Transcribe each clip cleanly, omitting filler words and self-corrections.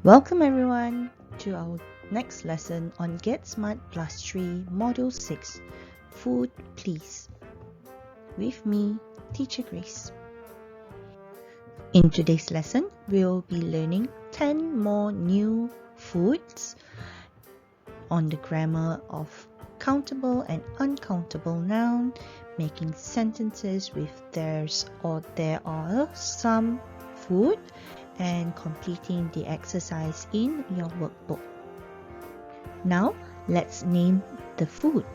Welcome everyone to our next lesson on Get Smart Plus 3 Module 6 Food Please with me, Teacher Grace. In today's lesson, we'll be learning 10 more new foods on the grammar of countable and uncountable noun, making sentences with there's or there are some food, and completing the exercise in your workbook. Now, let's name the food.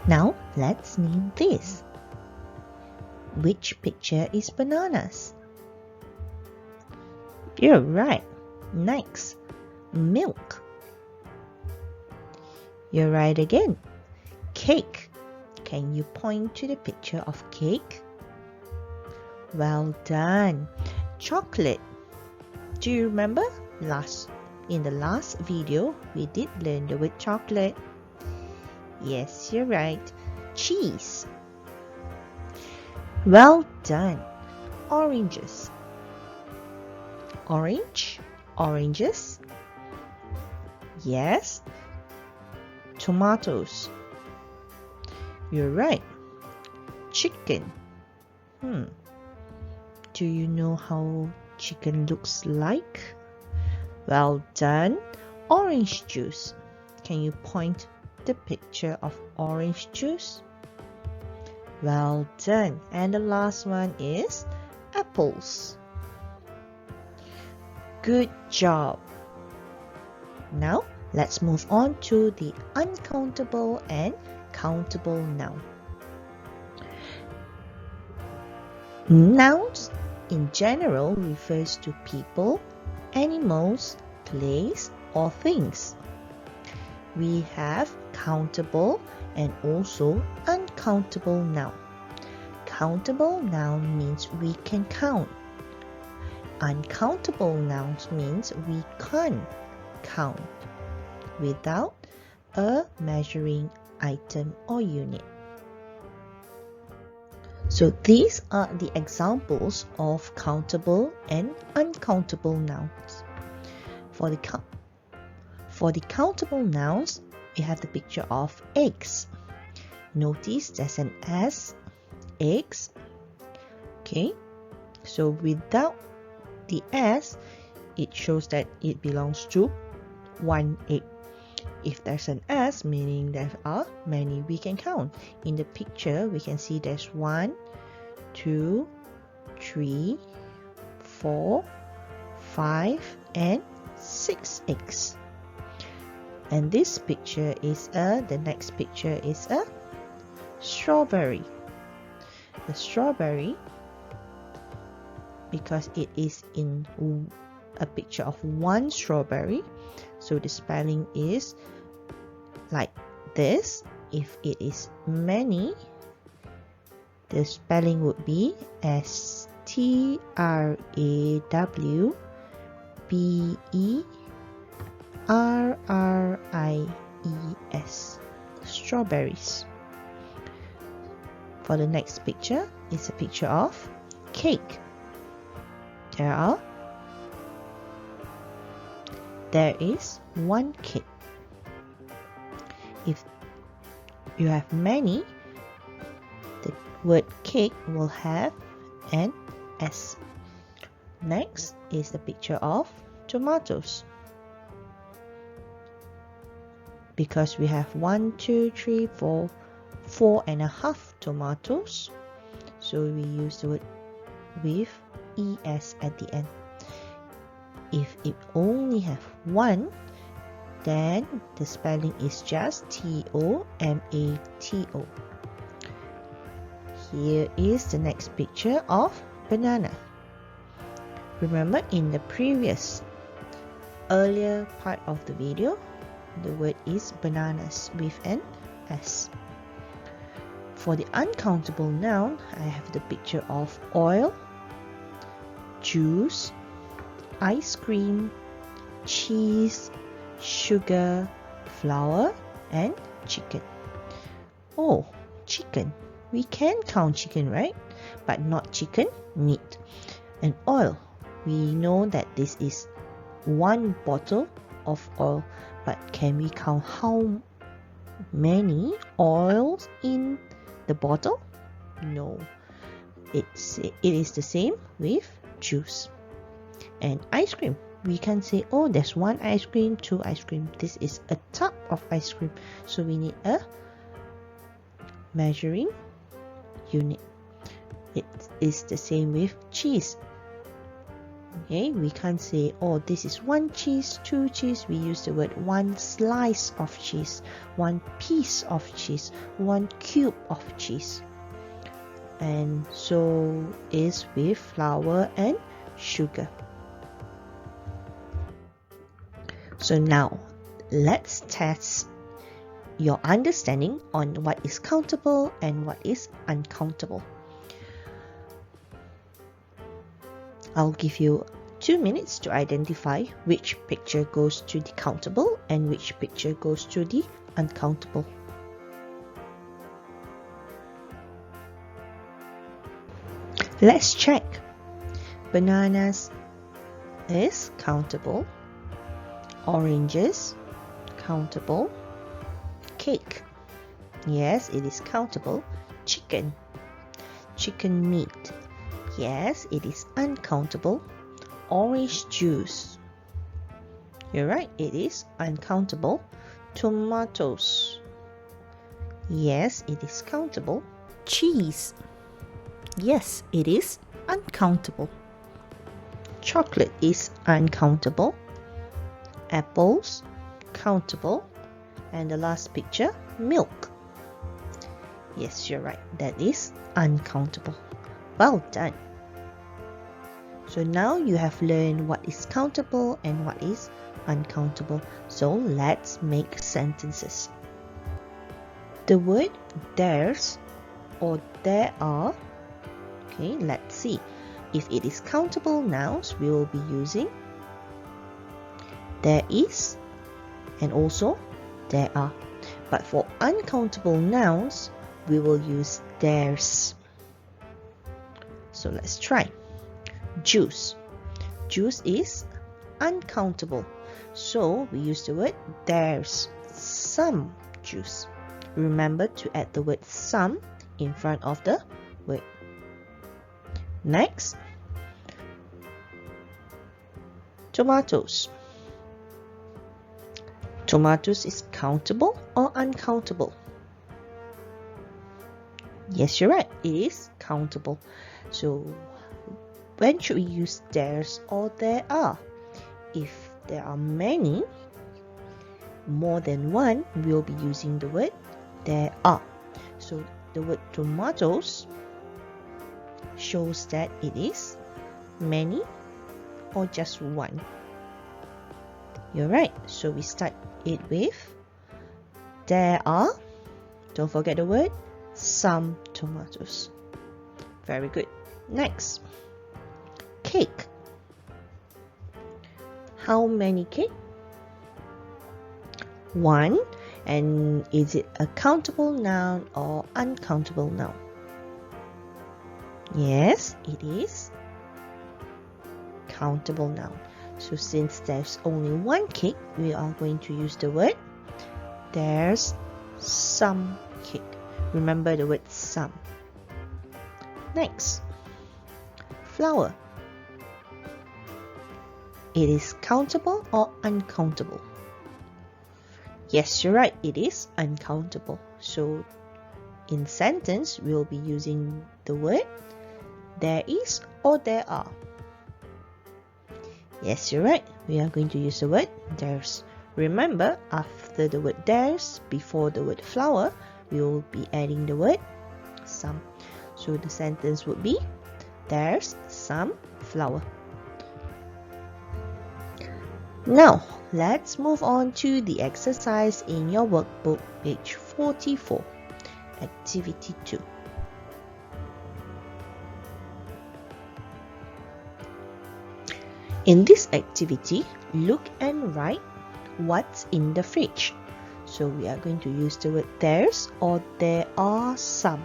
Now, let's name this. Which picture is bananas? You're right. Next, milk. You're right again. Cake. Can you point to the picture of cake? Well done. Chocolate. Do you remember in the last video we did learn the word chocolate? Yes, you're right. Cheese. Well done. Oranges. Orange. Oranges. Yes. Tomatoes. You're right. Chicken. Do you know how chicken looks like? Well done. Orange juice. Can you point the picture of orange juice? Well done. And the last one is apples. Good job. Now, let's move on to the uncountable and countable noun. Nouns in general refers to people, animals, place, or things. We have countable and also uncountable noun. Countable noun means we can count. Uncountable nouns means we can't count without a measuring item or unit. So these are the examples of countable and uncountable nouns. For the countable nouns, we have the picture of eggs. Notice there's an S, eggs. Okay, so without the S, it shows that it belongs to one egg. If there's an S, meaning there are many we can count. In the picture, we can see there's 1, 2, 3, 4, 5, and 6 eggs. And this picture is the next picture is a strawberry. The strawberry, because it is in a picture of one strawberry, so the spelling is like this. If it is many, the spelling would be strawberries. Strawberries. For the next picture is a picture of cake. There is one cake. If you have many, the word cake will have an S. Next is the picture of tomatoes. Because we have 1, 2, 3, 4, 4.5 tomatoes, so we use the word with ES at the end. If it only have one, then the spelling is just TOMATO. Here is the next picture of banana. Remember in the earlier part of the video, the word is bananas with an S. For the uncountable noun, I have the picture of oil, juice, ice cream, cheese, sugar, flour, and chicken. Oh, chicken. We can count chicken, right? But not chicken, meat. And oil. We know that this is one bottle of oil, but can we count how many oils in the bottle? No. It is the same with juice. And ice cream, we can say, oh, there's one ice cream, two ice cream. This is a tub of ice cream, so we need a measuring unit. It is the same with cheese. Okay, we can't say, oh, this is one cheese, two cheese. We use the word one slice of cheese, one piece of cheese, one cube of cheese. And so is with flour and sugar. So now let's test your understanding on what is countable and what is uncountable. I'll give you 2 minutes to identify which picture goes to the countable and which picture goes to the uncountable. Let's check. Bananas is countable. Oranges, countable. Cake, yes, it is countable. Chicken meat, yes, it is uncountable. Orange juice, you're right, it is uncountable. Tomatoes, yes, it is countable. Cheese, yes, it is uncountable. Chocolate is uncountable. Apples, countable. And the last picture, milk. Yes, you're right, that is uncountable. Well done. So now you have learned what is countable and what is uncountable. So let's make sentences. The word there's or there are, okay, let's see. If it is countable nouns, we will be using there is and also there are. But for uncountable nouns, we will use there's. So let's try. Juice. Juice is uncountable. So we use the word there's some juice. Remember to add the word some in front of the word. Next, tomatoes. Tomatoes is countable or uncountable? Yes, you're right, it is countable. So when should we use there's or there are? If there are many, more than one, we'll be using the word there are. So the word tomatoes shows that it is many or just one. You're right, so we start it with there are, don't forget the word, some tomatoes. Very good. Next, cake. How many cake? One. And is it a countable noun or uncountable noun? Yes, it is countable noun. So since there's only one cake, we are going to use the word there's some cake. Remember the word some. Next, flour. It is countable or uncountable? Yes, you're right, it is uncountable. So in sentence, we'll be using the word there is or there are. Yes, you're right, we are going to use the word there's. Remember, after the word there's, before the word flour, we will be adding the word some. So the sentence would be there's some flour. Now, let's move on to the exercise in your workbook, page 44, activity 2. In this activity, look and write what's in the fridge. So we are going to use the word there's or there are some.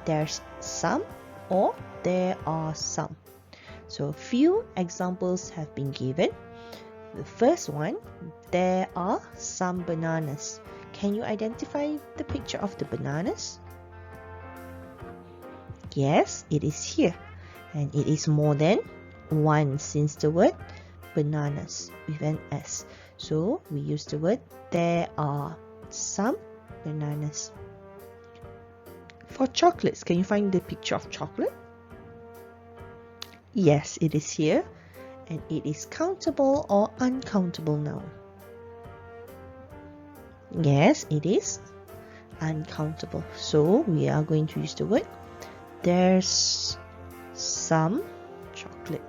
There's some or there are some. So a few examples have been given. The first one, there are some bananas. Can you identify the picture of the bananas? Yes, it is here. And it is more than one since the word bananas with an S. So we use the word there are some bananas. For chocolates, can you find the picture of chocolate? Yes, it is here. And it is countable or uncountable noun. Yes, it is uncountable. So we are going to use the word there's some chocolate.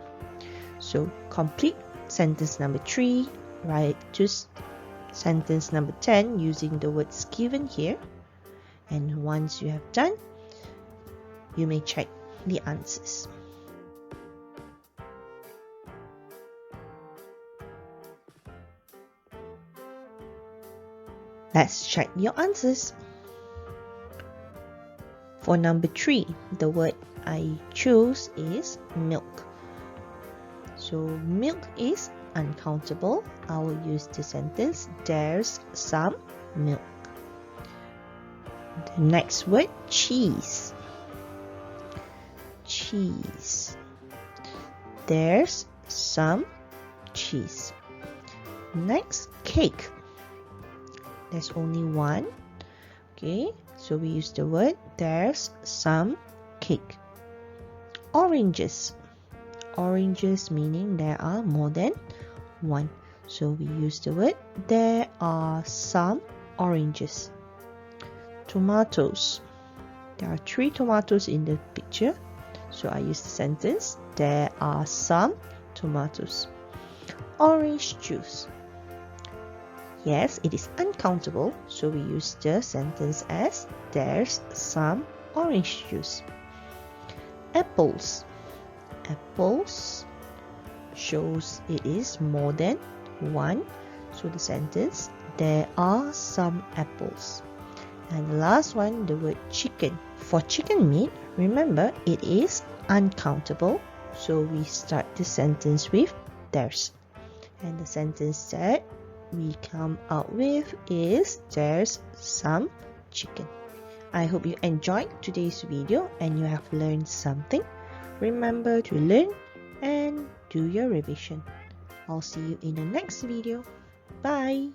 So complete sentence number 3, write to sentence number 10 using the words given here. And once you have done, you may check the answers. Let's check your answers. For number 3, the word I chose is milk. So milk is uncountable. I will use the sentence there's some milk. The next word, cheese. Cheese. There's some cheese. Next, cake. There's only one. Okay, so we use the word there's some cake. Oranges. Oranges meaning there are more than one. So we use the word there are some oranges. Tomatoes. There are 3 tomatoes in the picture. So I use the sentence there are some tomatoes. Orange juice. Yes, it is uncountable, so we use the sentence as there's some orange juice. Apples. Apples shows it is more than one, so the sentence there are some apples. And the last one, the word chicken. For chicken meat, remember it is uncountable, so we start the sentence with there's. And the sentence that we come out with is there's some chicken. I hope you enjoyed today's video and you have learned something. Remember to learn and do your revision. I'll see you in the next video. Bye!